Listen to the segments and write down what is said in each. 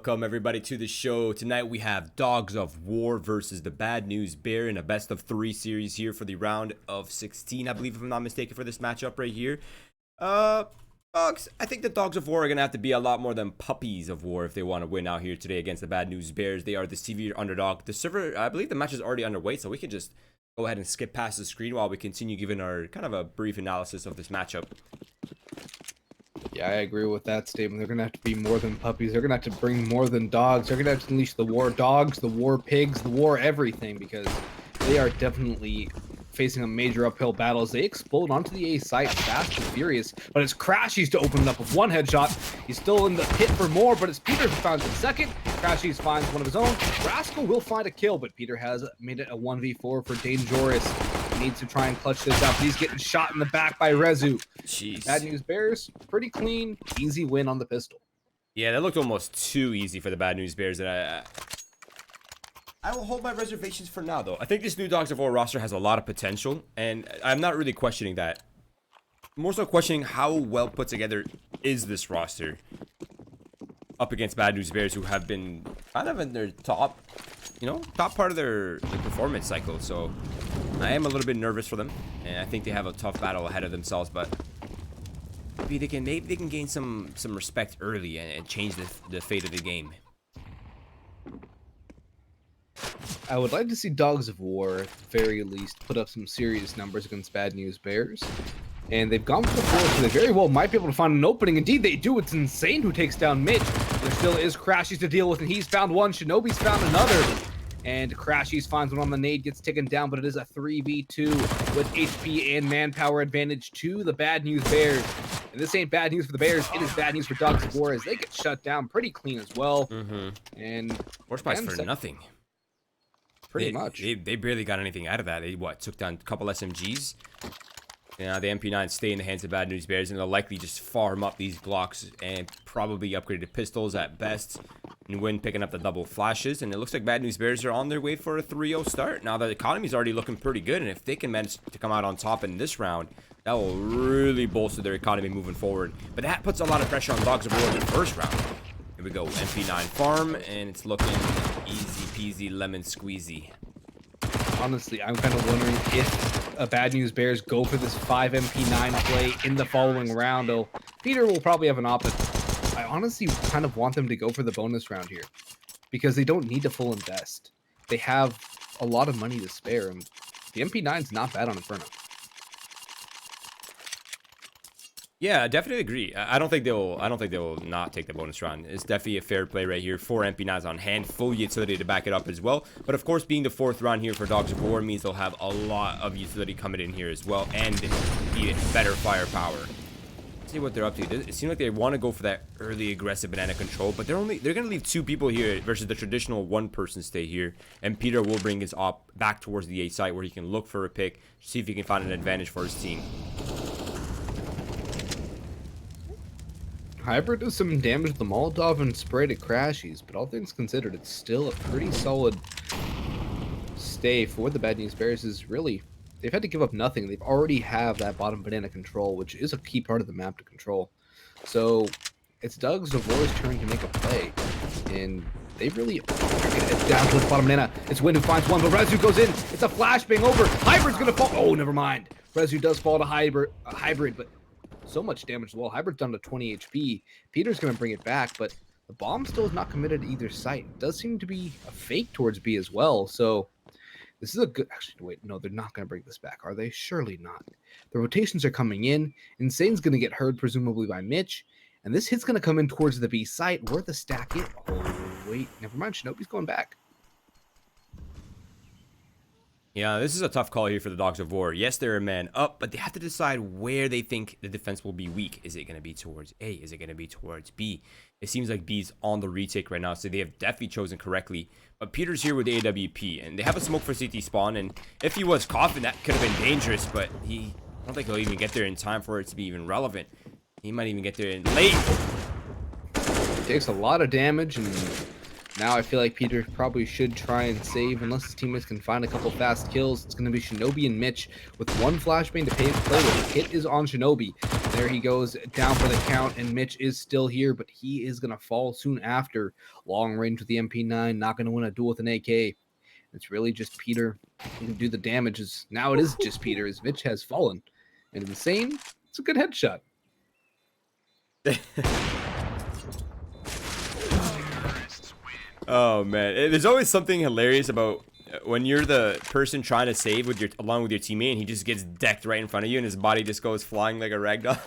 welcome everybody to the show. Tonight we have Dogs of War versus the Bad News Bear in a best of 3 series here for the round of 16, I believe, if I'm not mistaken, for this matchup right here. Boggs, I think the Dogs of War are going to have to be a lot more than puppies of war if they want to win out here today against the Bad News Bears. They are the severe underdog. The server, I believe the match is already underway, so we can just go ahead and skip past the screen while we continue giving our kind of a brief analysis of this matchup. Yeah, I agree with that statement. They're going to have to be more than puppies. They're going to have to bring more than dogs. They're going to have to unleash the war dogs, the war pigs, the war everything, because they are definitely facing a major uphill battle as they explode onto the A site fast and furious. But it's Crashies to open it up with one headshot. He's still in the pit for more, but it's Peter who finds the second. Crashies finds one of his own. Rascal will find a kill, but Peter has made it a 1v4 for Dangerous. He needs to try and clutch this out, but he's getting shot in the back by Rezu. Jeez. Bad News Bears, pretty clean, easy win on the pistol. Yeah, that looked almost too easy for the Bad News Bears. That I will hold my reservations for now, though. I think this new Dogs of War roster has a lot of potential, and I'm not really questioning that. More so questioning how well put together is this roster up against Bad News Bears, who have been kind of in their top part of their performance cycle. So I am a little bit nervous for them, and I think they have a tough battle ahead of themselves, but maybe they can gain some respect early and change the fate of the game. I would like to see Dogs of War, at the very least, put up some serious numbers against Bad News Bears. And they've gone for the floor, so they very well might be able to find an opening. Indeed, they do. It's Insane who takes down Mitch. There still is Crashies to deal with, and he's found one. Shinobi's found another. And Crashies finds one on the nade, gets taken down, but it is a 3v2 with HP and manpower advantage to the Bad News Bears. And this ain't bad news for the Bears. It is bad news for Dogs of War as they get shut down pretty clean as well. And horse pies for nothing. Pretty much. They barely got anything out of that. They, took down a couple SMGs. Yeah, the MP9 stay in the hands of Bad News Bears, and they'll likely just farm up these blocks and probably upgrade to pistols at best and win picking up the double flashes. And it looks like Bad News Bears are on their way for a 3-0 start. Now, the economy's already looking pretty good, and if they can manage to come out on top in this round, that will really bolster their economy moving forward. But that puts a lot of pressure on Dogs of War in the first round. Here we go, MP9 farm, and it's looking easy peasy lemon squeezy. Honestly, I'm kind of wondering if Bad News Bears go for this 5 MP9 play in the following round. Oh, Peter will probably have an option. I honestly kind of want them to go for the bonus round here because they don't need to full invest. They have a lot of money to spare, and the MP9's not bad on Inferno. Yeah, I definitely agree. I don't think they'll not take the bonus round. It's definitely a fair play right here. 4 MP9s on hand, full utility to back it up as well. But of course, being the 4th round here for Dogs of War means they'll have a lot of utility coming in here as well, and even better firepower. Let's see what they're up to. It seems like they want to go for that early aggressive banana control, but they're gonna leave 2 people here versus the traditional 1-person stay here. And Peter will bring his op back towards the A site where he can look for a pick, see if he can find an advantage for his team. Hybrid does some damage to the Molotov and spray to Crashies, but all things considered, it's still a pretty solid stay for the Bad News Bears. Is really, they've had to give up nothing. They've already have that bottom banana control, which is a key part of the map to control. So it's Dogs of War's turn to make a play, and they really get down to the bottom banana. It's Win who finds one, but Rezu goes in. It's a flashbang over. Hybrid's gonna fall. Oh, never mind. Rezu does fall to Hybrid, but so much damage as well. Hybrid's down to 20 HP. Peter's going to bring it back, but the bomb still is not committed to either site. It does seem to be a fake towards B as well, so this is a good... Actually, wait, no, they're not going to bring this back, are they? Surely not. The rotations are coming in. Insane's going to get heard, presumably by Mitch, and this hit's going to come in towards the B site where the stack is. Oh, wait, never mind. Shinobi's going back. Yeah, this is a tough call here for the Dogs of War. Yes, they're a man up, but they have to decide where they think the defense will be weak. Is it going to be towards A? Is it going to be towards B? It seems like B's on the retake right now, so they have definitely chosen correctly. But Peter's here with the AWP, and they have a smoke for CT spawn, and if he was coughing, that could have been dangerous, but I don't think he'll even get there in time for it to be even relevant. He might even get there in late. He takes a lot of damage, and now I feel like Peter probably should try and save unless his teammates can find a couple fast kills. It's going to be Shinobi and Mitch with one flashbang to play with. The hit is on Shinobi. There he goes down for the count, and Mitch is still here, but he is going to fall soon after. Long range with the MP9, not going to win a duel with an AK. It's really just Peter who can do the damages. Now it is just Peter as Mitch has fallen. And Insane, it's a good headshot. Oh man, there's always something hilarious about when you're the person trying to save with along with your teammate, and he just gets decked right in front of you, and his body just goes flying like a ragdoll.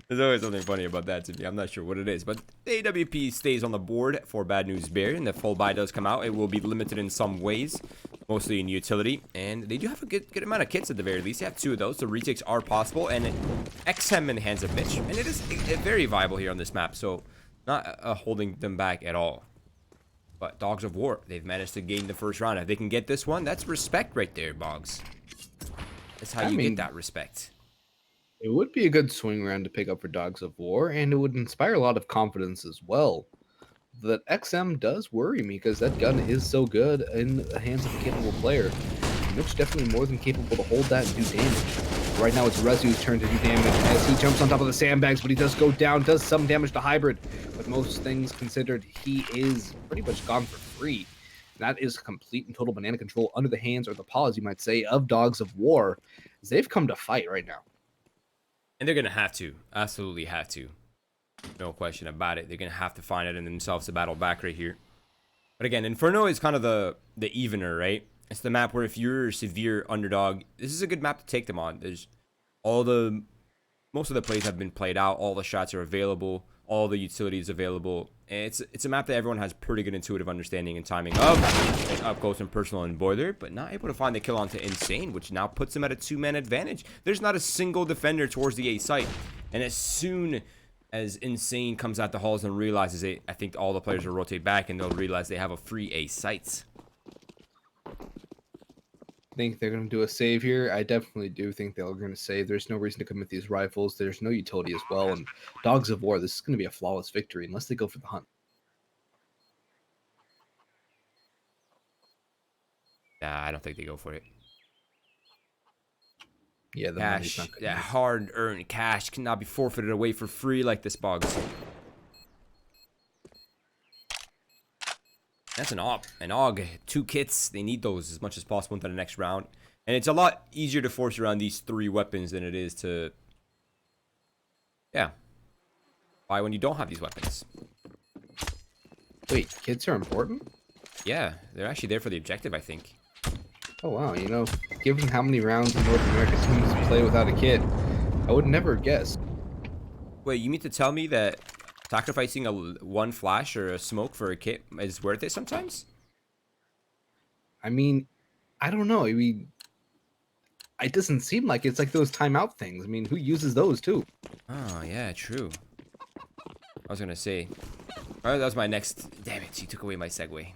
There's always something funny about that to me. I'm not sure what it is, but the AWP stays on the board for Bad News Bear, and the full buy does come out. It will be limited in some ways, mostly in utility, and they do have a good amount of kits at the very least. They have 2 of those, so retakes are possible, and XM in the hands of Mitch, and it is very viable here on this map, so not holding them back at all. But Dogs of War, they've managed to gain the first round. If they can get this one, that's respect right there, Boggs. That's how you get that respect. It would be a good swing round to pick up for Dogs of War, and it would inspire a lot of confidence as well. That XM does worry me because that gun is so good in the hands of a capable player. Mitch definitely more than capable to hold that and do damage. Right now it's Rezu's turn to do damage as he jumps on top of the sandbags, but he does go down, does some damage to Hybrid. But most things considered, he is pretty much gone for free. That is complete and total banana control under the hands, or the paws, you might say, of Dogs of War, as they've come to fight right now. And they're going to have to. Absolutely have to. No question about it. They're going to have to find it in themselves to battle back right here. But again, Inferno is kind of the evener, right? It's the map where if you're a severe underdog, this is a good map to take them on. There's most of the plays have been played out. All the shots are available. All the utilities available. And it's a map that everyone has pretty good intuitive understanding and timing of. Up close and personal and Boiler, but not able to find the kill onto Insane, which now puts him at a 2-man advantage. There's not a single defender towards the A site. And as soon as Insane comes out the halls and realizes it, I think all the players will rotate back and they'll realize they have a free A site. Think they're going to do a save here. I definitely do think they're going to save. There's no reason to commit these rifles. There's no utility as well. And Dogs of War, this is going to be a flawless victory unless they go for the hunt. Nah, I don't think they go for it. Yeah, the money's not good. That hard-earned cash cannot be forfeited away for free like this, Boggs. That's an AUG. 2 kits. They need those as much as possible into the next round. And it's a lot easier to force around these 3 weapons than it is to... Yeah. Buy when you don't have these weapons. Wait, kits are important? Yeah, they're actually there for the objective, I think. Oh, wow. You know, given how many rounds in North America teams play without a kit, I would never guess. Wait, you mean to tell me that sacrificing one flash or a smoke for a kit is worth it sometimes? I mean, I don't know. I mean, it doesn't seem like it's like those timeout things. I mean, who uses those too? Oh, yeah, true. I was going to say. Oh, that was my next. Damn it, you took away my segue.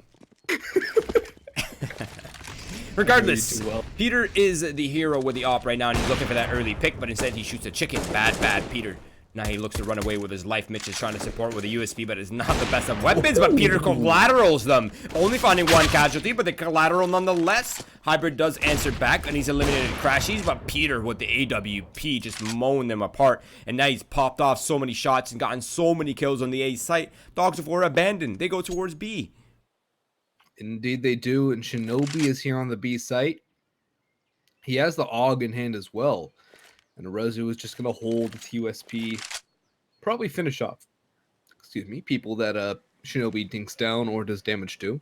Regardless, Peter is the hero with the op right now, and he's looking for that early pick, but instead he shoots a chicken. Bad Peter. Now he looks to run away with his life. Mitch is trying to support with a USP, but it's not the best of weapons. But Peter collaterals them. Only finding 1 casualty, but the collateral nonetheless. Hybrid does answer back, and he's eliminated Crashies, but Peter with the AWP just mowing them apart. And now he's popped off so many shots and gotten so many kills on the A site. Dogs of War abandoned. They go towards B. Indeed they do, and Shinobi is here on the B site. He has the AUG in hand as well. And Rezu is just going to hold with USP. Probably finish off, people that Shinobi dinks down or does damage to.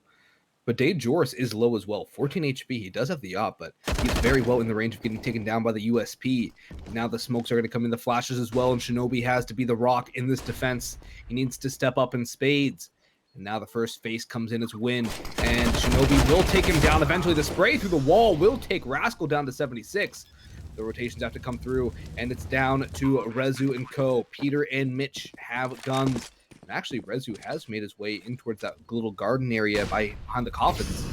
But Dade Joris is low as well. 14 HP. He does have the op, but he's very well in the range of getting taken down by the USP. Now the smokes are going to come in, the flashes as well, and Shinobi has to be the rock in this defense. He needs to step up in spades. And now the first face comes in as Win, and Shinobi will take him down. Eventually the spray through the wall will take Rascal down to 76. The rotations have to come through, and it's down to Rezu and co. Peter and Mitch have guns. And actually, Rezu has made his way in towards that little garden area behind the coffins.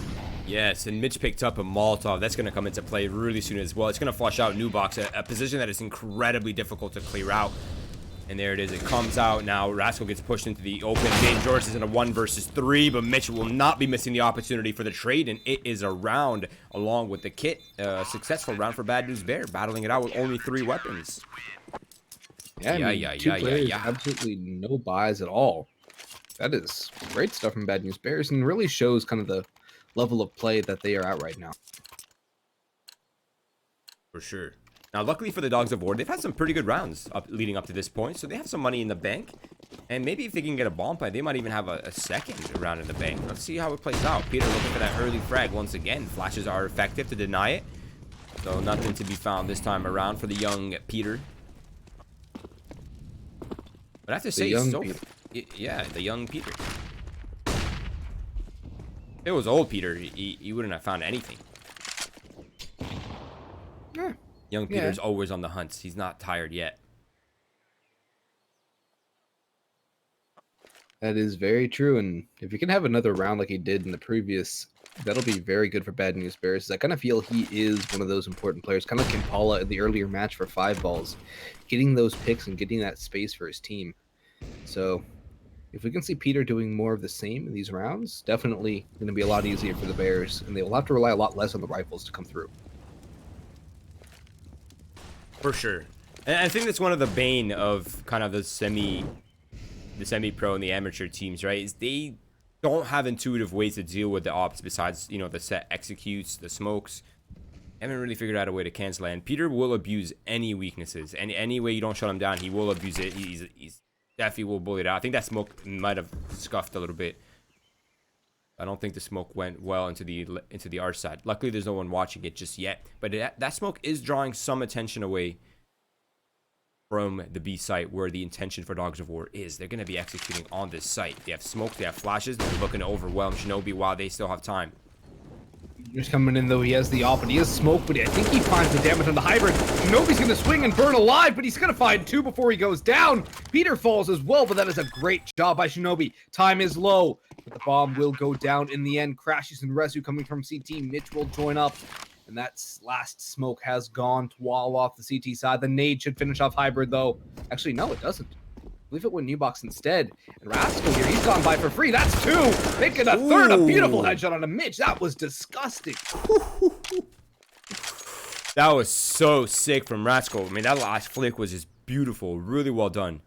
Yes, and Mitch picked up a Molotov. That's going to come into play really soon as well. It's going to flush out Nubox, a position that is incredibly difficult to clear out. And there it is. It comes out now. Rascal gets pushed into the open. Dane George is in a 1 versus 3, but Mitch will not be missing the opportunity for the trade, and it is a round along with the kit. Successful round for Bad News Bear, battling it out with only 3 weapons. Yeah, two players, absolutely no buys at all. That is great stuff from Bad News Bears, and really shows kind of the level of play that they are at right now. For sure. Now, luckily for the Dogs of War, they've had some pretty good rounds leading up to this point, so they have some money in the bank. And maybe if they can get a bomb play, they might even have a second round in the bank. Let's see how it plays out. Peter looking for that early frag once again. Flashes are effective to deny it. So nothing to be found this time around for the young Peter. But I have to say, yeah, the young Peter. If it was old Peter, he wouldn't have found anything. Yeah. Young Peter's always on the hunt. He's not tired yet. That is very true, and if you can have another round like he did in the previous, that'll be very good for Bad News Bears. I kind of feel he is one of those important players, kind of like Impala in the earlier match for 5 balls, getting those picks and getting that space for his team. So if we can see Peter doing more of the same in these rounds, definitely going to be a lot easier for the Bears, and they will have to rely a lot less on the rifles to come through. For sure. And I think that's one of the bane of kind of the semi-pro and the amateur teams, right? Is they don't have intuitive ways to deal with the ops besides, you know, the set executes, the smokes. Haven't really figured out a way to cancel it. And Peter will abuse any weaknesses. And any way you don't shut him down, he will abuse it. He's definitely will bully it out. I think that smoke might have scuffed a little bit. I don't think the smoke went well into the R side. Luckily, there's no one watching it just yet. But that smoke is drawing some attention away from the B site where the intention for Dogs of War is. They're going to be executing on this site. They have smoke, they have flashes. They're looking to overwhelm Shinobi while they still have time. Just coming in, though. He has the op, and he has smoke, but I think he finds the damage on the hybrid. Shinobi's going to swing and burn alive, but he's going to find 2 before he goes down. Peter falls as well, but that is a great job by Shinobi. Time is low, but the bomb will go down in the end. Crashes and Resu coming from CT. Mitch will join up, and that last smoke has gone to wall off the CT side. The nade should finish off hybrid, though. Actually, no, it doesn't. I believe it went Newbox instead. And Rascal here, he's gone by for free. That's 2. Making a third. A beautiful headshot on a Mitch. That was disgusting. That was so sick from Rascal. I mean, that last flick was just beautiful. Really well done.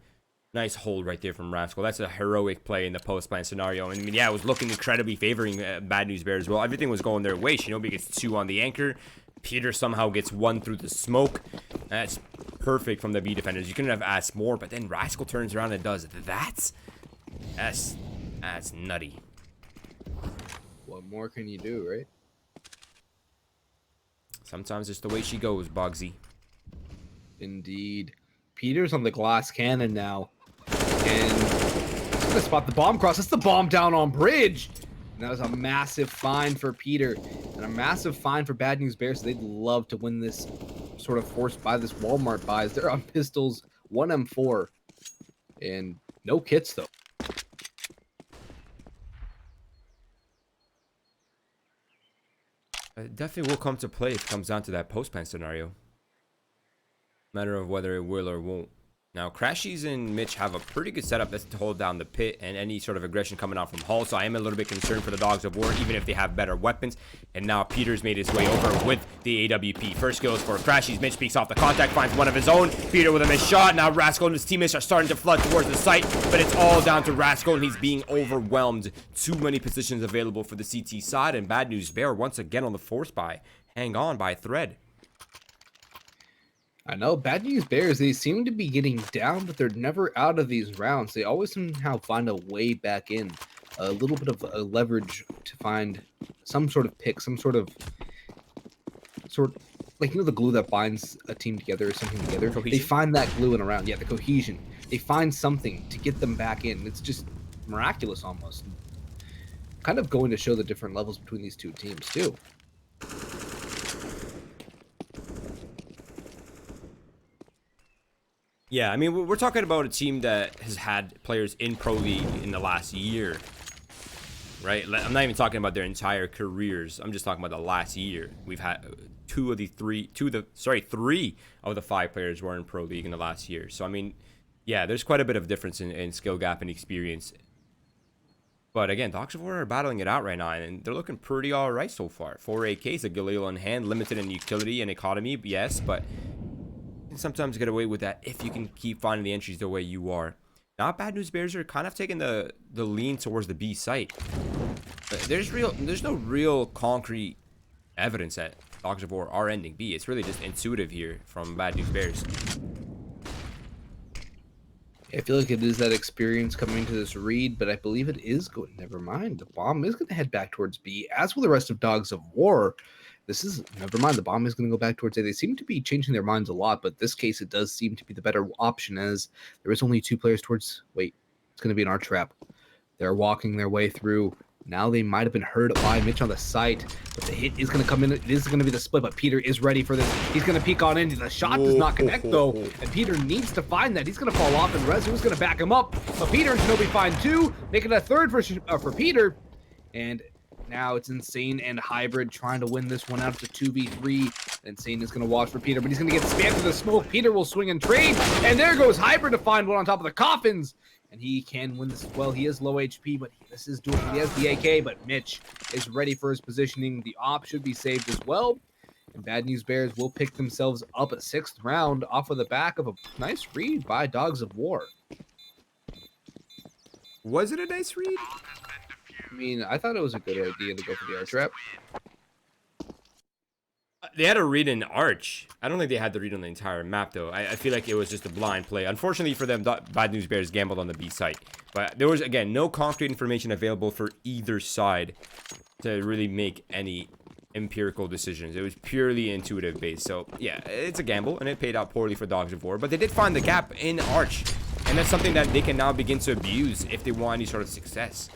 Nice hold right there from Rascal. That's a heroic play in the post-plan scenario. And I mean, yeah, it was looking incredibly favoring Bad News Bears as well. Everything was going their way. Shinobi gets 2 on the anchor. Peter somehow gets 1 through the smoke. That's perfect from the B defenders. You couldn't have asked more, but then Rascal turns around and does that. That's nutty. What more can you do, right? Sometimes it's the way she goes, Boggsy. Indeed. Peter's on the glass cannon now. And he's gonna spot the bomb cross. That's the bomb down on bridge. And that was a massive fine for Peter. And a massive fine for Bad News Bears. They'd love to win this sort of forced by this Walmart buys. They're on pistols, 1 M4. And no kits, though. It definitely will come to play if it comes down to that post-plan scenario. Matter of whether it will or won't. Now, Crashies and Mitch have a pretty good setup that's to hold down the pit and any sort of aggression coming out from Hull. So I am a little bit concerned for the Dogs of War, even if they have better weapons. And now Peter's made his way over with the AWP. First goes for Crashies. Mitch peeks off the contact, finds one of his own. Peter with a missed shot. Now Rascal and his teammates are starting to flood towards the site, but it's all down to Rascal, and he's being overwhelmed. Too many positions available for the CT side, and Bad News Bear once again on the force buy. Hang on by a thread. I know, Bad News Bears, they seem to be getting down, but they're never out of these rounds. They always somehow find a way back in. A little bit of a leverage to find some sort of pick, some sort of like, you know, the glue that binds a team together or something together? Cohesion? They find that glue in a round. Yeah, the cohesion. They find something to get them back in. It's just miraculous almost. Kind of going to show the different levels between these two teams, too. Yeah, I mean, we're talking about a team that has had players in Pro League in the last year, right? I'm not even talking about their entire careers. I'm just talking about the last year. We've had three of the 5 players were in Pro League in the last year. So, I mean, Yeah, there's quite a bit of difference in skill gap and experience. But again, Dogs of War are battling it out right now, and they're looking pretty alright so far. 4 AKs, a Galil in hand, limited in utility and economy, yes, but you can sometimes get away with that if you can keep finding the entries the way you are. Now, Bad News Bears are kind of taking the lean towards the B site. But there's no real concrete evidence that Dogs of War are ending B. It's really just intuitive here from Bad News Bears. I feel like it is that experience coming to this read, but I believe it is going. Never mind. The bomb is going to head back towards B. As for the rest of Dogs of War, this is never mind. The bomb is going to go back towards A. They seem to be changing their minds a lot, but this case it does seem to be the better option as there is only 2 players towards. Wait, it's going to be an arch trap. They're walking their way through. Now they might have been hurt by Mitch on the site, but the hit is going to come in. It is going to be the split, but Peter is ready for this. He's going to peek on in. The shot does not connect, though, and Peter needs to find that. He's going to fall off, and Rezu is going to back him up, but Peter and Shinobi find 2, making a third for Peter, and now it's Insane and Hybrid trying to win this one out to 2v3. Insane is going to watch for Peter, but he's going to get spammed to the smoke. Peter will swing and trade, and there goes Hybrid to find one on top of the coffins. And he can win this as well. He is low HP, but this is doing. He has the AK, but Mitch is ready for his positioning. The op should be saved as well. And Bad News Bears will pick themselves up a 6th round off of the back of a nice read by Dogs of War. Was it a nice read? I mean, I thought it was a good idea to go for the arch trap. They had a read in Arch. I don't think they had the read on the entire map, though. I feel like it was just a blind play. Unfortunately for them, Bad News Bears gambled on the B site. But there was, again, no concrete information available for either side to really make any empirical decisions. It was purely intuitive based. So, yeah, it's a gamble, and it paid out poorly for Dogs of War. But they did find the gap in Arch. And that's something that they can now begin to abuse if they want any sort of success.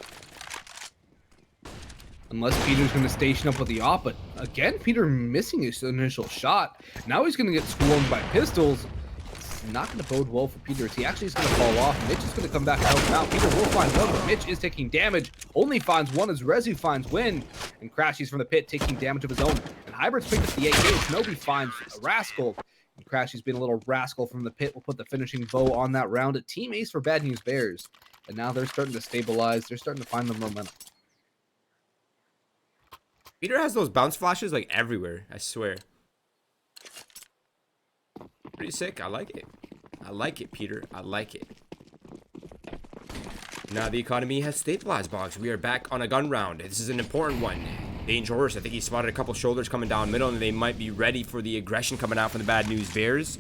Unless Peter's going to station up with the op, but again, Peter missing his initial shot. Now he's going to get swarmed by pistols. It's not going to bode well for Peter. He actually is going to fall off. Mitch is going to come back out and out. Peter will find one, but Mitch is taking damage. Only finds one as Rezu finds Win. And Crashies from the pit taking damage of his own. And Hybrid's picked up the AK. Shinobi finds a Rascal. And Crashies being a little rascal from the pit will put the finishing bow on that round. A team ace for Bad News Bears. And now they're starting to stabilize. They're starting to find the momentum. Peter has those bounce flashes like everywhere, I swear. Pretty sick. I like it. I like it, Peter. I like it. Now the economy has stabilized, Boggs. We are back on a gun round. This is an important one. Dangerous. I think he spotted a couple shoulders coming down middle, and they might be ready for the aggression coming out from the Bad News Bears.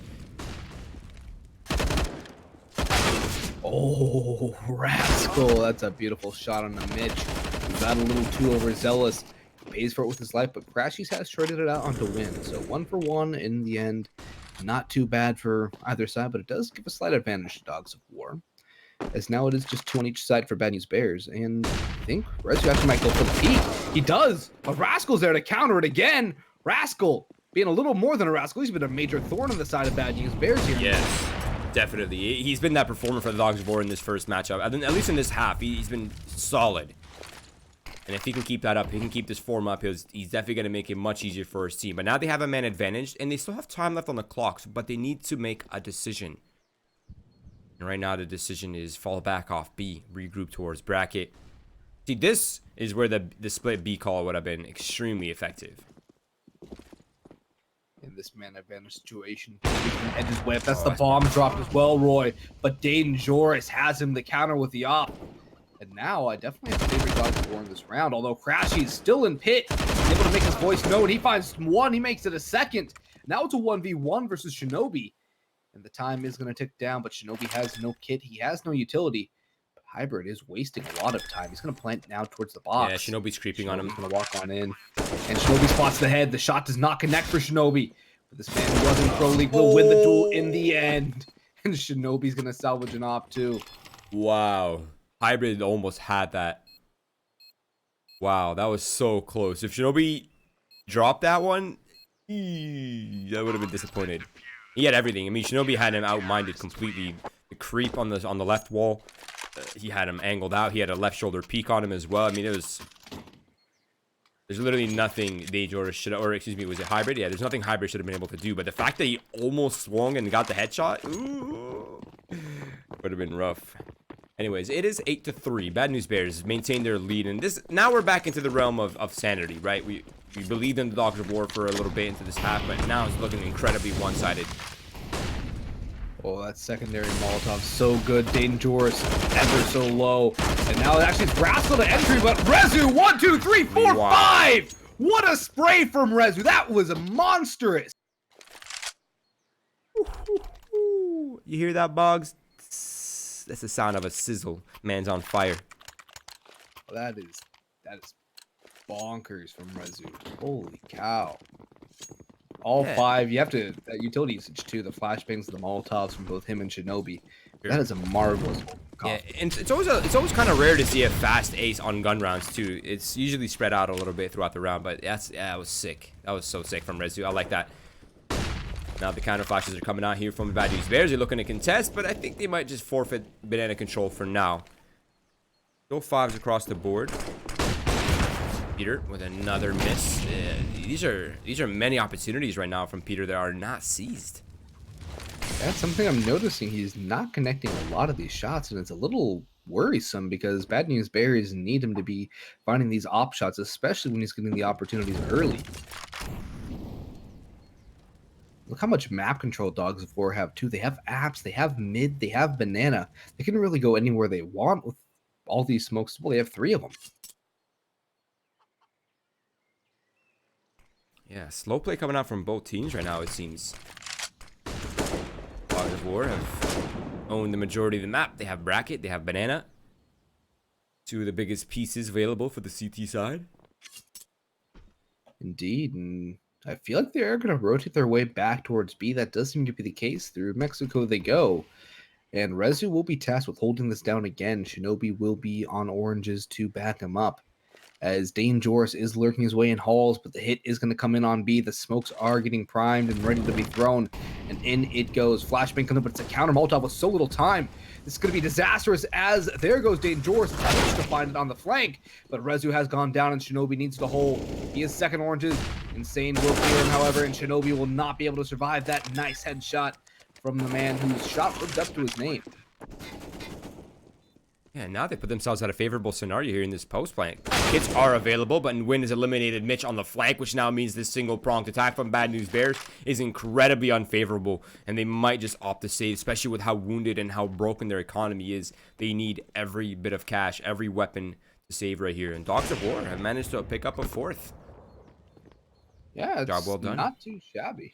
Oh, Rascal. That's a beautiful shot on the Mitch. He got a little too overzealous. Pays for it with his life, but Crashies has traded it out onto Win. So 1 for 1 in the end. Not too bad for either side, but it does give a slight advantage to Dogs of War. As now it is just 2 on each side for Bad News Bears. And I think Rezu actually might go for the peak. He does! But Rascal's there to counter it again. Rascal being a little more than a Rascal. He's been a major thorn on the side of Bad News Bears here. Yes, definitely. He's been that performer for the Dogs of War in this first matchup. At least in this half, he's been solid. And if he can keep that up, he can keep this form up, he's definitely going to make it much easier for his team. But now they have a man advantage, and they still have time left on the clocks, but they need to make a decision. And right now, the decision is fall back off B, regroup towards bracket. See, this is where the split B call would have been extremely effective. In this man advantage situation, and his whip. That's the bomb dropped as well, Roy. But Dangerous has him the counter with the op. And now I definitely have favorite Dogs of War in this round. Although Crashy's still in pit, he's able to make his voice known. He finds one, he makes it a second. Now it's a 1v1 versus Shinobi. And the time is going to tick down, but Shinobi has no kit. He has no utility. But Hybrid is wasting a lot of time. He's going to plant now towards the box. Yeah, Shinobi's creeping on him. He's going to walk on in. And Shinobi spots the head. The shot does not connect for Shinobi. But this man who was in Pro League will win the duel in the end. And Shinobi's going to salvage an op too. Wow. Hybrid almost had that. Wow, that was so close. If Shinobi dropped that one, that would have been disappointed. He had everything. I mean, Shinobi had him outminded completely. The creep on the left wall, he had him angled out. He had a left shoulder peek on him as well. I mean, it was. There's literally nothing Dangerous should, or excuse me, was it Hybrid? Yeah, there's nothing Hybrid should have been able to do. But the fact that he almost swung and got the headshot, ooh, Would have been rough. Anyways, it is 8-3. Bad News Bears maintain their lead, and this now we're back into the realm of sanity, right? We believed in the Dogs of War for a little bit into this half, but now it's looking incredibly one-sided. Oh, that secondary Molotov, so good. Dangerous, ever so low. And now it actually is Rascal to entry, but Rezu, 1, 2, 3, 4, 5! What a spray from Rezu. That was monstrous. You hear that, Boggs? That's the sound of a sizzle. Man's on fire. That is bonkers from Rezu. Holy cow. All 5. You have to utility usage too. The flashbangs, the Molotovs from both him and Shinobi. That is a marvelous. Yeah, and it's always kind of rare to see a fast ace on gun rounds too. It's usually spread out a little bit throughout the round, but that was sick. That was so sick from Rezu. I like that. Now the counter flashes are coming out here from the Bad News Bears. They're looking to contest, but I think they might just forfeit banana control for now. Go 5s across the board. Peter with another miss. These are many opportunities right now from Peter that are not seized. That's something I'm noticing. He's not connecting a lot of these shots, and it's a little worrisome because Bad News Bears need him to be finding these op shots, especially when he's getting the opportunities early. Look how much map control Dogs of War have too. They have apps, they have mid, they have banana. They can really go anywhere they want with all these smokes. Well, they have 3 of them. Yeah, slow play coming out from both teams right now, it seems. Dogs of War have owned the majority of the map. They have bracket, they have banana. 2 of the biggest pieces available for the CT side. Indeed, and I feel like they're going to rotate their way back towards B. That does seem to be the case. Through Mexico they go. And Rezu will be tasked with holding this down again. Shinobi will be on oranges to back him up. As Dangerous is lurking his way in halls, but the hit is going to come in on B. The smokes are getting primed and ready to be thrown. And in it goes. Flashbang comes up, but it's a counter Molotov with so little time. This is going to be disastrous as there goes Dangerous. Managed to find it on the flank, but Rezu has gone down and Shinobi needs to hold. He is second oranges. Insane will clear him, however, and Shinobi will not be able to survive that nice headshot from the man whose shot lived up to his name. Yeah, now they put themselves at a favorable scenario here in this post flank. Hits are available, but Win has eliminated Mitch on the flank, which now means this single-pronged attack from Bad News Bears is incredibly unfavorable, and they might just opt to save, especially with how wounded and how broken their economy is. They need every bit of cash, every weapon to save right here, and Dogs of War have managed to pick up a 4th. Yeah, it's job well done. Not too shabby.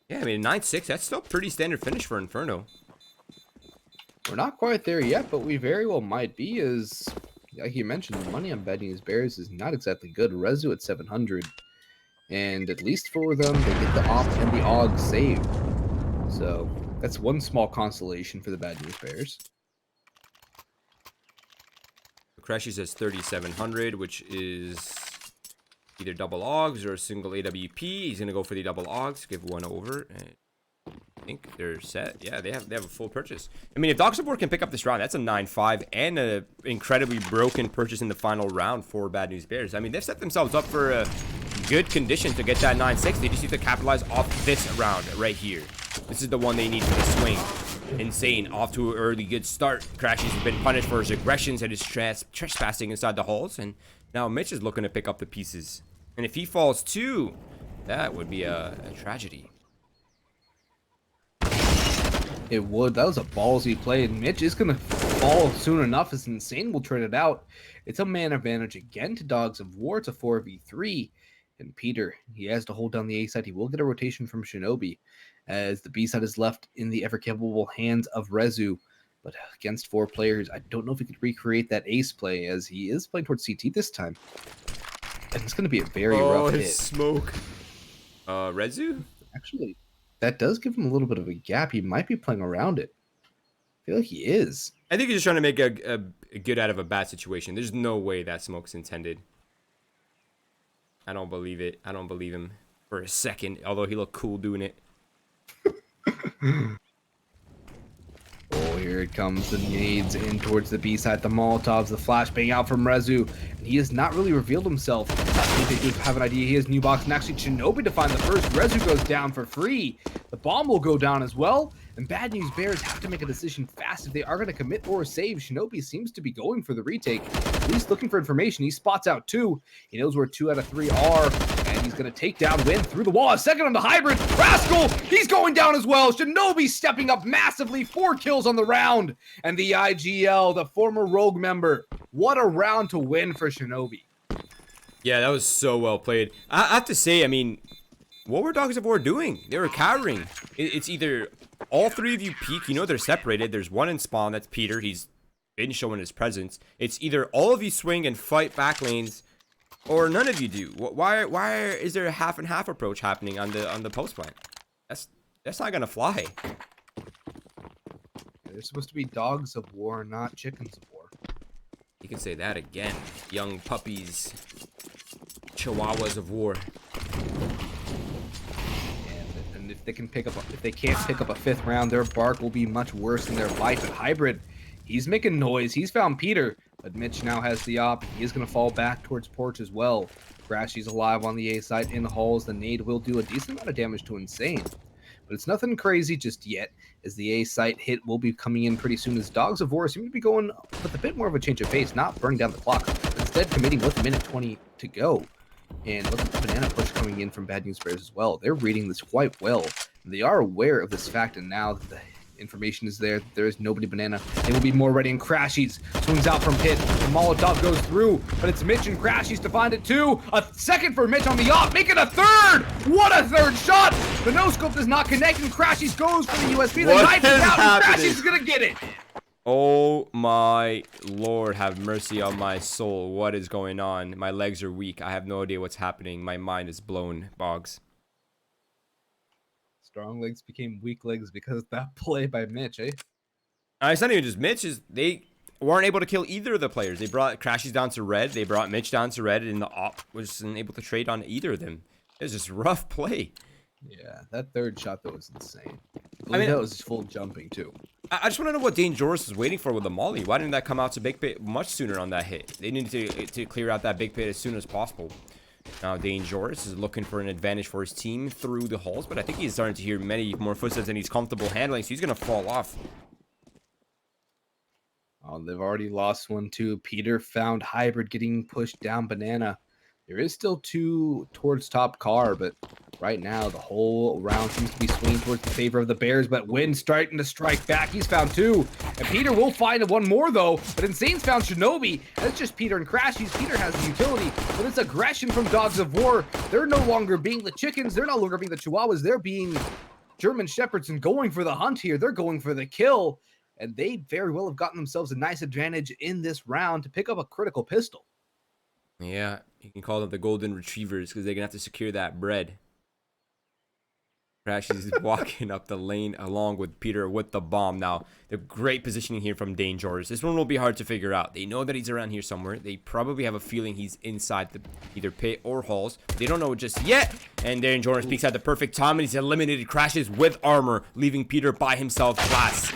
Yeah, I mean, 9-6, that's still a pretty standard finish for Inferno. We're not quite there yet, but we very well might be, as, like you mentioned, the money on Bad News Bears is not exactly good. Rezu at 700, and at least for them, they get the op and the AUG saved. So, that's one small consolation for the Bad News Bears. Crashes as 3,700, which is either double AUGs or a single AWP. He's going to go for the double AUGs, give one over, and I think they're set. Yeah, they have a full purchase. I mean, if Dogs of War can pick up this round, that's a 9-5 and an incredibly broken purchase in the final round for Bad News Bears. I mean, they've set themselves up for a good condition to get that 9-6. They just need to capitalize off this round right here. This is the one they need for the swing. Insane, off to an early good start. Crashes has been punished for his aggressions and his trespassing inside the halls, and now Mitch is looking to pick up the pieces. And if he falls too, that would be a tragedy. It would. That was a ballsy play, and Mitch is going to fall soon enough as Insane will trade it out. It's a man advantage again to Dogs of War. It's a 4v3, and Peter, he has to hold down the A side. He will get a rotation from Shinobi, as the B side is left in the ever-capable hands of Rezu. But against 4 players, I don't know if he could recreate that ace play, as he is playing towards CT this time. And it's going to be a very rough hit. Smoke. Rezu? Actually, that does give him a little bit of a gap. He might be playing around it. I feel like he is. I think he's just trying to make a good out of a bad situation. There's no way that smoke's intended. I don't believe it. I don't believe him for a second, although he looked cool doing it. Oh, here it comes. The nades in towards the B side. The Molotovs, the flashbang out from Rezu. And he has not really revealed himself. I think they do have an idea. He has new box, and actually Shinobi to find the first. Rezu goes down for free. The bomb will go down as well, And Bad News Bears have to make a decision fast if they are going to commit or save. Shinobi seems to be going for the retake. At least looking for information. He spots out 2. He knows where 2 out of 3 are. And he's going to take down Win through the wall. A second on the hybrid. Rascal, he's going down as well. Shinobi stepping up massively. 4 kills on the round. And the IGL, the former Rogue member. What a round to win for Shinobi. Yeah, that was so well played. I have to say, I mean, what were Dogs of War doing? They were cowering. It's either all 3 of you peek, you know they're separated. There's one in spawn, that's Peter. He's been showing his presence. It's either all of you swing and fight back lanes, or none of you do. Why is there a half and half approach happening on the post plant? That's not gonna fly. They're supposed to be Dogs of War, not Chickens of War. You can say that again. Young puppies. Chihuahuas of war. And if they can't pick up a 5th round, their bark will be much worse than their bite. But Hybrid, he's making noise. He's found Peter, but Mitch now has the op. He is going to fall back towards Porch as well. Crashy's alive on the A side in the halls. The nade will do a decent amount of damage to Insane. But it's nothing crazy just yet, as the A site hit will be coming in pretty soon, as Dogs of War seem to be going with a bit more of a change of pace, not burning down the clock, instead committing with a minute 20 to go. And look at the banana push coming in from Bad News Bears as well. They're reading this quite well. They are aware of this fact, and now that the information is there is nobody banana, they will be more ready. And Crashies swings out from pit. The Molotov goes through, but it's Mitch and Crashies to find it too. A second for Mitch on the op, making a 3rd! What a 3rd shot! The no-scope does not connect, and Crashies goes for the USB. The knife is out, and Crashies is gonna get it! Oh my lord, have mercy on my soul. What is going on? My legs are weak. I have no idea what's happening. My mind is blown, Boggs. Strong legs became weak legs because of that play by Mitch, eh? It's not even just Mitch. They weren't able to kill either of the players. They brought Crashies down to red. They brought Mitch down to red, and the op wasn't able to trade on either of them. It was just rough play. Yeah, that 3rd shot, though, was insane. I mean, that was full jumping, too. I just want to know what Dangerous was waiting for with the molly. Why didn't that come out to big pit much sooner on that hit? They needed to clear out that big pit as soon as possible. Now Dangerous is looking for an advantage for his team through the halls, but I think he's starting to hear many more footsteps than he's comfortable handling, so he's going to fall off. Oh, they've already lost one, too. Peter found Hybrid getting pushed down banana. There is still 2 towards top car, but right now the whole round seems to be swinging towards the favor of the Bears, but Win starting to strike back. He's found 2, and Peter will find 1 more, though, but Insane's found Shinobi. That's just Peter and Crashies. Peter has the utility, but it's aggression from Dogs of War. They're no longer being the chickens. They're no longer being the Chihuahuas. They're being German Shepherds and going for the hunt here. They're going for the kill, and they very well have gotten themselves a nice advantage in this round to pick up a critical pistol. Yeah, you can call them the golden retrievers because they're going to have to secure that bread. Crashies is walking up the lane along with Peter with the bomb. Now, the great positioning here from Dangerous. This one will be hard to figure out. They know that he's around here somewhere. They probably have a feeling he's inside the either pit or halls. They don't know it just yet. And Dangerous peeks at the perfect time, and he's eliminated Crashes with armor, leaving Peter by himself. Glass.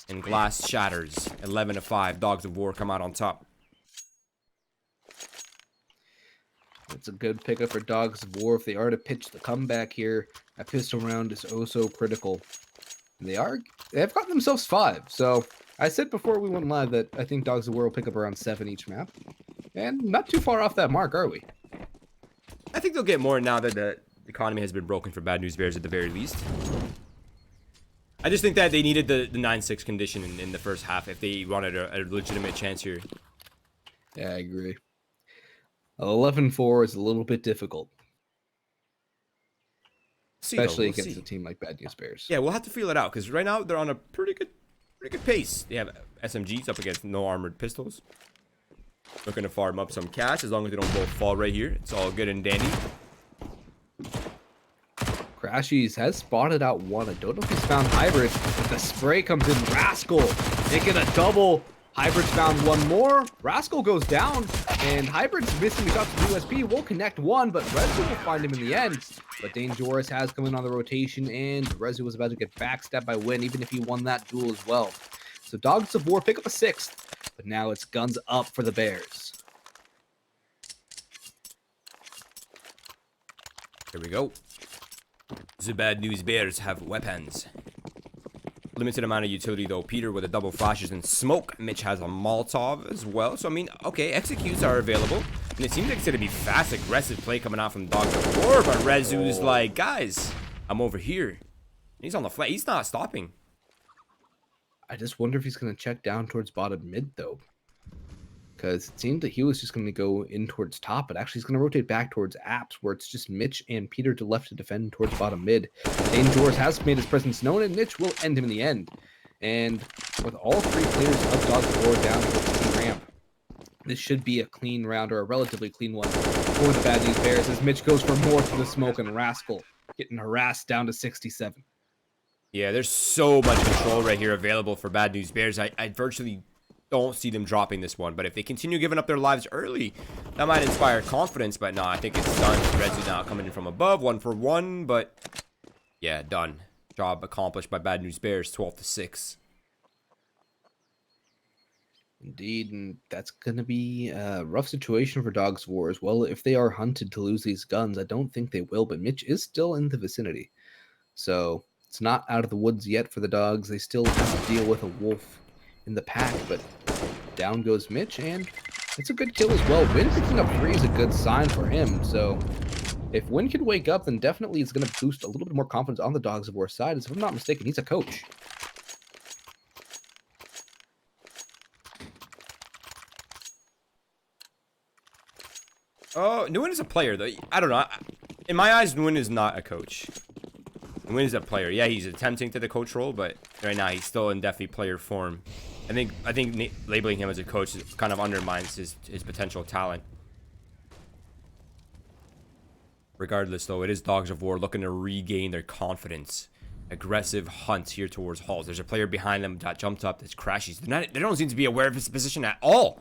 And Glass shatters. 11-5. Dogs of War come out on top. It's a good pickup for Dogs of War if they are to pitch the comeback here. That pistol round is oh so critical. And they have gotten themselves 5. So I said before we went live that I think Dogs of War will pick up around 7 each map. And not too far off that mark, are we? I think they'll get more now that the economy has been broken for Bad News Bears at the very least. I just think that they needed the 9-6 condition in the first half if they wanted a legitimate chance here. Yeah, I agree. 11-4 is a little bit difficult. Especially against a team like Bad News Bears. Yeah, we'll have to feel it out because right now they're on a pretty good pace. They have SMGs up against no armored pistols. Looking to farm up some cash as long as they don't both fall right here. It's all good and dandy. Crashies has spotted out 1. I don't know if he's found Hybrid, but the spray comes in. Rascal making a double. Hybrid's found 1 more. Rascal goes down, and Hybrid's missing the shots to USP. Will connect 1, but Rezu will find him in the end. But Dangerous has come in on the rotation, and Rezu was about to get backstabbed by Win, even if he won that duel as well. So Dogs of War pick up a 6th, but now it's guns up for the Bears. Here we go. The Bad News Bears have weapons. limited amount of utility though. Peter with a double flashes and smoke. Mitch has a Molotov as well. So I mean, okay, executes are available, and it seems like it's gonna be fast, aggressive play coming out from Dogs of War. But Rezu's like, guys, I'm over here. He's on the flank. He's not stopping. I just wonder if he's gonna check down towards bottom mid though, because it seemed that he was just gonna go in towards top, but actually he's gonna rotate back towards apps, where it's just Mitch and Peter to left to defend towards bottom mid. Dangerous has made his presence known, and Mitch will end him in the end. And with all three players of Dogs of War down towards the ramp, this should be a clean round, or a relatively clean one for the Bad News Bears, as Mitch goes for more to the smoke, and Rascal getting harassed down to 67. Yeah, there's so much control right here available for Bad News Bears. I virtually don't see them dropping this one. But if they continue giving up their lives early, that might inspire confidence. But no, I think it's done. Rezu now coming in from above, 1 for 1. But yeah, done. Job accomplished by Bad News Bears, 12-6. Indeed, and that's going to be a rough situation for Dogs of War as well. If they are hunted to lose these guns, I don't think they will, but Mitch is still in the vicinity. So it's not out of the woods yet for the Dogs. They still have to deal with a wolf in the pack, but down goes Mitch, and it's a good kill as well. Win picking up 3 is a good sign for him, so if Win can wake up, then definitely it's going to boost a little bit more confidence on the Dogs of War side, as if I'm not mistaken, he's a coach. Oh, Nguyen is a player, though. I don't know. In my eyes, Nguyen is not a coach. Nguyen is a player. Yeah, he's attempting to the coach role, but right now he's still in definitely player form. I think labeling him as a coach kind of undermines his potential talent. Regardless, though, it is Dogs of War looking to regain their confidence. Aggressive hunt here towards halls. There's a player behind them that jumped up. That's Crashies. They don't seem to be aware of his position at all.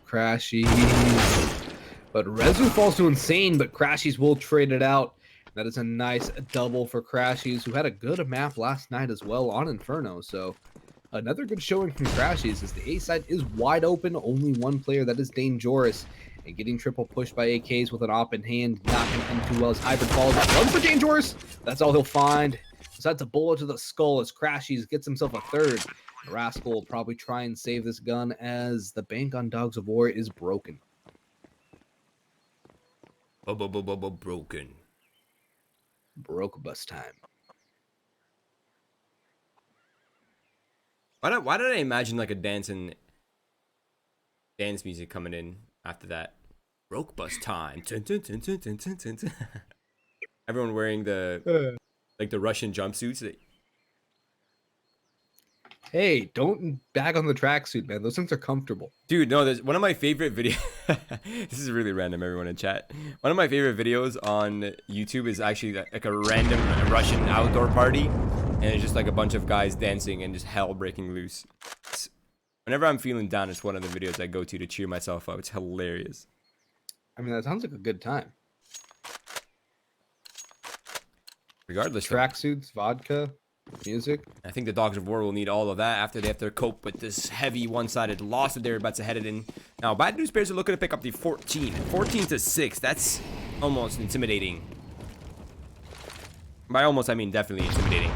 Crashies, but Rezu falls to Insane, but Crashies will trade it out. That is a nice double for Crashies, who had a good map last night as well on Inferno. So another good showing from Crashies, as the A side is wide open. Only one player, that is Dangerous, and getting triple pushed by AKs with an op in hand. Not going to end too well as Hybrid falls. Run for Dangerous. That's all he'll find. Besides a bullet to the skull, as Crashies gets himself a third. Rascal will probably try and save this gun, as the bank on Dogs of War is broken. Broken. Broke bus time. Why did I imagine like a dance music coming in after that? Broke bus time. Everyone wearing the Russian jumpsuits. Hey, don't bag on the tracksuit, man. Those things are comfortable. Dude, no, there's one of my favorite videos. This is really random, everyone in chat. One of my favorite videos on YouTube is actually like a random Russian outdoor party. And it's just like a bunch of guys dancing and just hell breaking loose. Whenever I'm feeling down, it's one of the videos I go to cheer myself up. It's hilarious. I mean, that sounds like a good time. Regardless. Tracksuits, vodka, music. I think the Dogs of War will need all of that after they have to cope with this heavy one-sided loss that they're about to head it in. Now, Bad News Bears are looking to pick up the 14-6. That's almost intimidating. By almost, I mean definitely intimidating.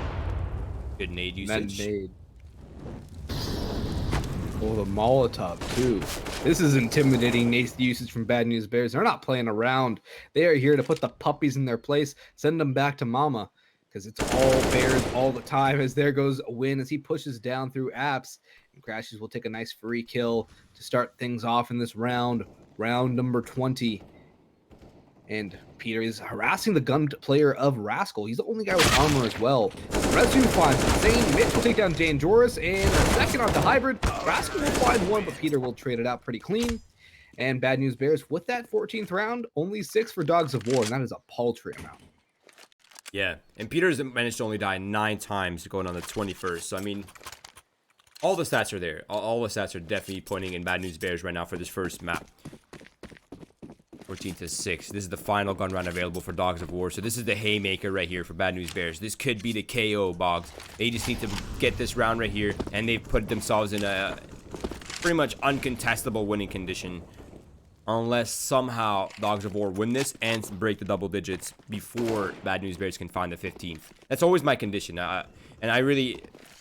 Good nade usage. Nade. Oh, the Molotov, too. This is intimidating nade usage from Bad News Bears. They're not playing around. They are here to put the puppies in their place, send them back to mama. Because it's all Bears all the time, as there goes a win as he pushes down through apps. And Crashies will take a nice free kill to start things off in this round number 20. And Peter is harassing the gun player of Rascal. He's the only guy with armor as well. Rezu finds Insane. Mitch will take down Dangerous, and a second on the Hybrid. Rascal will find one, but Peter will trade it out pretty clean. And Bad News Bears, with that 14th round, only 6 for Dogs of War, and that is a paltry amount. Yeah, and Peter's managed to only die 9 times going on the 21st. So, I mean, all the stats are there. All the stats are definitely pointing in Bad News Bears right now for this first map. 14-6. This is the final gun round available for Dogs of War. So this is the haymaker right here for Bad News Bears. This could be the KO, Boggs. They just need to get this round right here, and they've put themselves in a pretty much uncontestable winning condition. unless somehow Dogs of War win this and break the double digits before Bad News Bears can find the 15th. That's always my condition. And I really,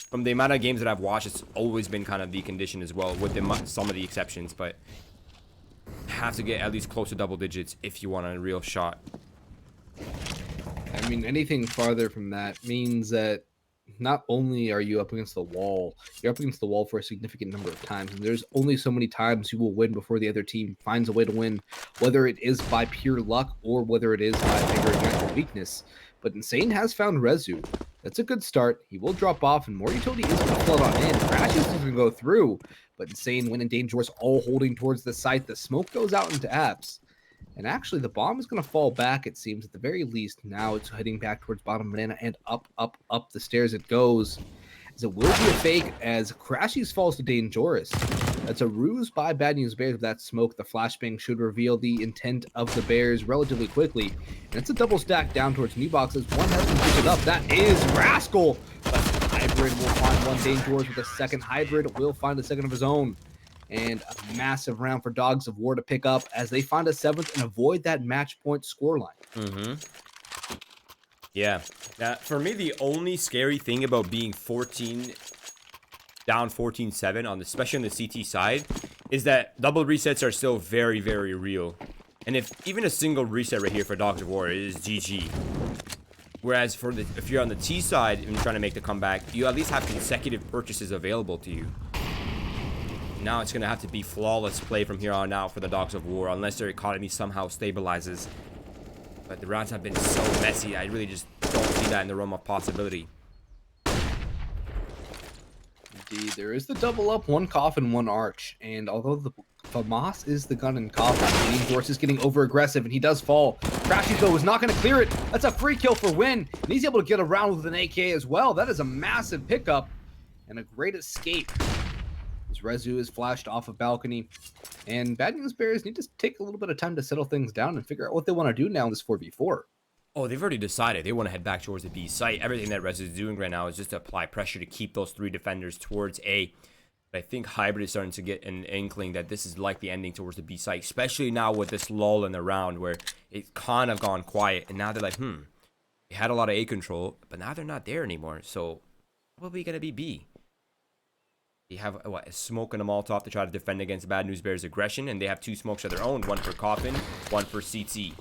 from the amount of games that I've watched, it's always been kind of the condition as well, with some of the exceptions. But have to get at least close to double digits if you want a real shot. I mean, anything farther from that means that not only are you up against the wall, you're up against the wall for a significant number of times. And there's only so many times you will win before the other team finds a way to win, whether it is by pure luck or whether it is by figuring out your weakness. But Insane has found Rezu. That's a good start. He will drop off, and more utility is going to flood on in. Crashes is going to go through, but Insane, Win, and Dangerous all holding towards the site. The smoke goes out into apps. And actually, the bomb is going to fall back, it seems, at the very least. Now it's heading back towards bottom banana, and up the stairs it goes. As it will be a fake as Crashies falls to Dangerous. That's a ruse by Bad News Bears with that smoke. The flashbang should reveal the intent of the Bears relatively quickly. And it's a double stack down towards New Boxes. One has been picked up. That is Rascal. But Hybrid will find one. Dangerous with a second. Hybrid will find a second of his own. And a massive round for Dogs of War to pick up as they find a 7th and avoid that match point scoreline. Yeah. For me, the only scary thing about being down 14-7, especially on the CT side, is that double resets are still very, very real. And if even a single reset right here for Dogs of War is GG. Whereas if you're on the T side and trying to make the comeback, you at least have consecutive purchases available to you. Now it's going to have to be flawless play from here on out for the Dogs of War, unless their economy somehow stabilizes. But the rounds have been so messy, I really just don't see that in the realm of possibility. Indeed, there is the double up, one coffin, one arch. And although the FAMAS is the gun and coffin, Dangerous is getting over aggressive, and he does fall. Crashy, though, is not going to clear it. That's a free kill for Win. And he's able to get around with an AK as well. That is a massive pickup and a great escape. As Rezu is flashed off a balcony. And Bad News Bears need to take a little bit of time to settle things down and figure out what they want to do now in this 4v4. Oh, they've already decided they want to head back towards the B site. Everything that Rezu is doing right now is just to apply pressure to keep those 3 defenders towards A. But I think Hybrid is starting to get an inkling that this is likely ending towards the B site, especially now with this lull in the round where it's kind of gone quiet. And now they're like, they had a lot of A control, but now they're not there anymore. So probably going to be B. They have a smoke and a Molotov to try to defend against Bad News Bears' aggression, and they have 2 smokes of their own, one for Coffin, one for CT.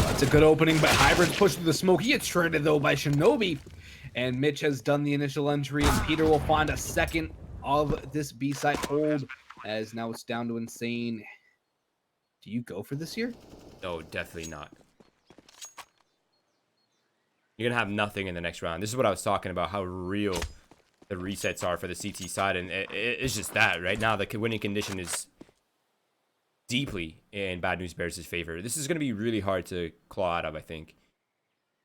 That's a good opening, but Hybrid's pushed through the smoke. He gets shredded, though, by Shinobi. And Mitch has done the initial entry, and Peter will find a second of this B-side hold, as now it's down to Insane. Do you go for this here? No, definitely not. You're going to have nothing in the next round. This is what I was talking about, how real the resets are for the CT side, and it's just that right now the winning condition is deeply in Bad News Bears' favor. This is going to be really hard to claw out of, I think.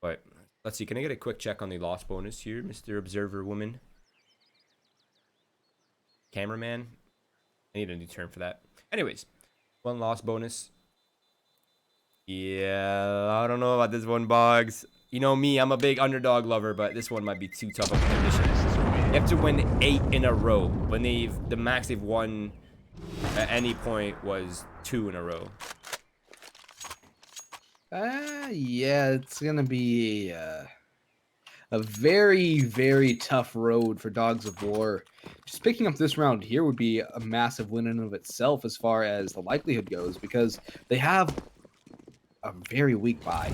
But let's see, can I get a quick check on the loss bonus here, Mr. Observer Woman? Cameraman? I need a new term for that. Anyways, 1 loss bonus. Yeah, I don't know about this one, Boggs. You know me, I'm a big underdog lover, but this one might be too tough of a condition. They have to win 8 in a row when the max they've won at any point was 2 in a row. Yeah, it's gonna be a very, very tough road for Dogs of War. Just picking up this round here would be a massive win in and of itself as far as the likelihood goes, because they have a very weak bye.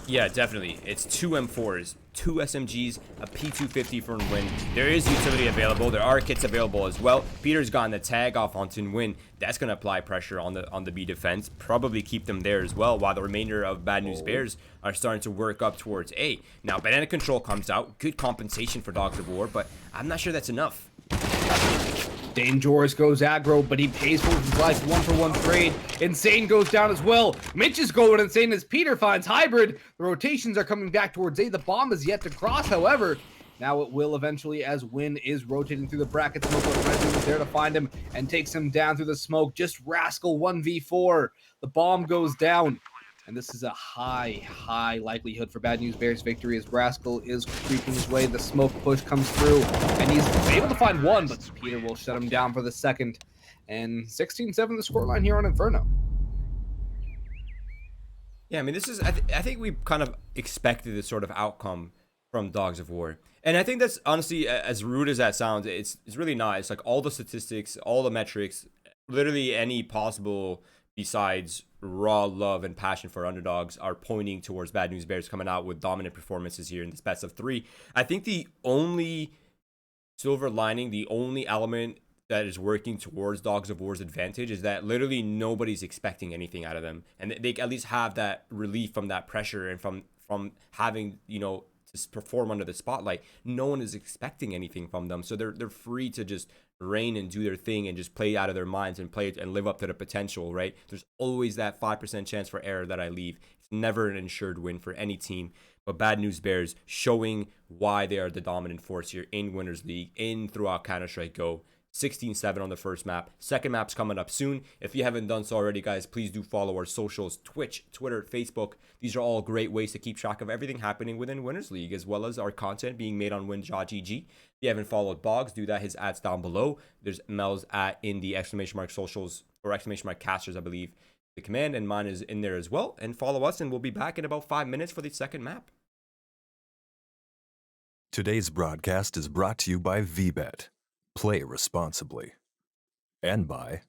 Yeah, definitely. It's 2 M4s, 2 SMGs, a P250 for Win. There is utility available. There are kits available as well. Peter's gotten the tag off onto Win. That's going to apply pressure on the B defense. Probably keep them there as well, while the remainder of Bad News Bears are starting to work up towards A. Now, Banana Control comes out. Good compensation for Dogs of War, but I'm not sure that's enough. Dangerous goes aggro, but he pays for his life. 1-for-1 trade. Insane goes down as well. Mitch is going insane as Peter finds Hybrid. The rotations are coming back towards A. The bomb is yet to cross, however. Now it will eventually, as Win is rotating through the bracket. Smoke is there to find him and takes him down through the smoke. Just Rascal 1v4. The bomb goes down. And this is a high likelihood for Bad News Bears victory as Rascal is creeping his way. The smoke push comes through, and he's able to find one, but Peter will shut him down for the second. And 16-7 the scoreline here on Inferno. Yeah, I mean, this is, I think we kind of expected this sort of outcome from Dogs of War. And I think that's honestly, as rude as that sounds, it's really not. It's like all the statistics, all the metrics, literally any possible besides raw love and passion for underdogs are pointing towards Bad News Bears coming out with dominant performances here in this best of 3. I think the only silver lining, the only element that is working towards Dogs of War's advantage is that literally nobody's expecting anything out of them, and they at least have that relief from that pressure and from having, you know, to perform under the spotlight. No one is expecting anything from them, so they're free to just reign and do their thing and just play out of their minds and play and live up to the potential, right? There's always that 5% chance for error that I leave. It's never an ensured win for any team. But Bad News Bears showing why they are the dominant force here in Winners League, in throughout Counter-Strike Go. 16-7 on the first map. Second map's coming up soon. If you haven't done so already, guys, please do follow our socials: Twitch, Twitter, Facebook. These are all great ways to keep track of everything happening within Winners League, as well as our content being made on WinJaw.gg. If you haven't followed Boggs, do that. His ad's down below. There's Mel's at in the ! Socials, or ! Casters, I believe, the command, and mine is in there as well. And follow us, and we'll be back in about 5 minutes for the second map. Today's broadcast is brought to you by VBet. Play responsibly. And by